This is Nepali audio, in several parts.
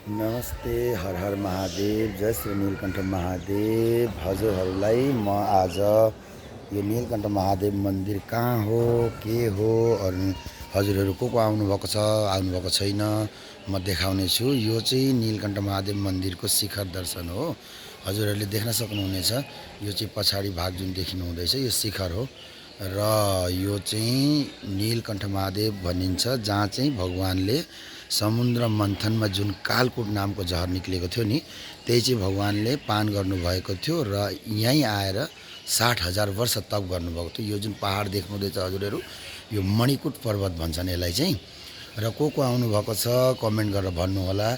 नमस्ते, हर हर महादेव, जय श्री नीलकण्ठ महादेव। हजुरहरूलाई म आज यो नीलकण्ठ महादेव मन्दिर कहाँ हो, के हो, अनि हजुरहरू को आउनुभएको छ, आउनुभएको छैन म देखाउने छु। यो चाहिँ नीलकण्ठ महादेव मन्दिरको शिखर दर्शन हो। हजुरहरूले देख्न सक्नुहुनेछ, यो चाहिँ पछाडि भाग जुन देखिनु हुँदैछ यो शिखर हो र यो चाहिँ नीलकण्ठ महादेव भनिन्छ, जहाँ चाहिँ भगवानले समुद्र मन्थनमा जुन कालकुट नामको जहर निक्लेको थियो नि, त्यही चाहिँ भगवानले पान गर्नुभएको थियो र यहीँ आएर 60,000 वर्ष तप गर्नुभएको थियो। यो जुन पहाड देख्नुहुँदैछ हजुरहरू, यो मणिकुट पर्वत भन्छन् यसलाई चाहिँ। र को आउनुभएको छ कमेन्ट गरेर भन्नुहोला।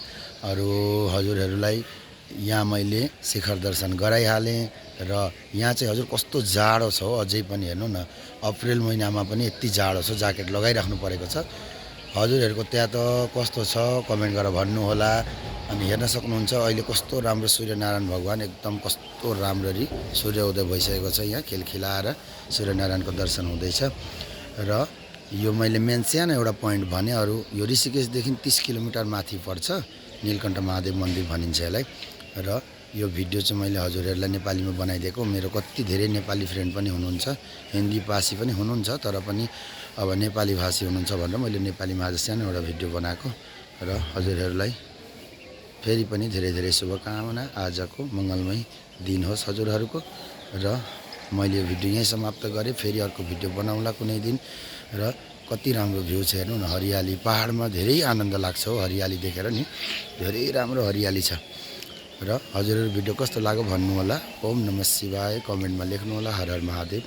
अरू हजुरहरूलाई यहाँ मैले शिखर दर्शन गराइहालेँ र यहाँ चाहिँ हजुर कस्तो जाडो छ हो, अझै पनि हेर्नु न, अप्रिल महिनामा पनि यति जाडो छ, ज्याकेट लगाइराख्नु परेको छ। हजुरहरूको त्यहाँ त कस्तो छ कमेन्ट गरेर भन्नुहोला। अनि हेर्न सक्नुहुन्छ अहिले कस्तो राम्रो सूर्यनारायण भगवान एकदम कस्तो राम्ररी सूर्योदय भइसकेको छ। यहाँ खिलखिलाएर सूर्यनारायणको दर्शन हुँदैछ। र यो मैले मेन सानो एउटा पोइन्ट भने, अरू यो ऋषिकेशदेखि 30 किलोमिटर माथि पर्छ, नीलकण्ठ महादेव मन्दिर भनिन्छ यसलाई। र यो भिडियो चाहिँ मैले हजुरहरूलाई नेपालीमा बनाइदिएको। मेरो कति धेरै नेपाली फ्रेन्ड पनि हुनुहुन्छ, हिन्दी भाषी पनि हुनुहुन्छ, तर पनि अब नेपाली भाषी हुनुहुन्छ भनेर मैले नेपालीमा आज सानो एउटा भिडियो बनाएको। र हजुरहरूलाई फेरि पनि धेरै धेरै शुभकामना। आजको मङ्गलमय दिन होस् हजुरहरूको। र मैले यो भिडियो यहीँ समाप्त गरेँ, फेरि अर्को भिडियो बनाउँला कुनै दिन। र कति राम्रो भ्यू छ हेर्नु न, हरियाली, पहाडमा धेरै आनन्द लाग्छ हो हरियाली देखेर नि, धेरै राम्रो हरियाली छ। र हजुरहरू भिडियो कस्तो लाग्यो भन्नु होला। ओम नमः शिवाय कमेन्टमा लेख्नु होला। हर हर महादेव।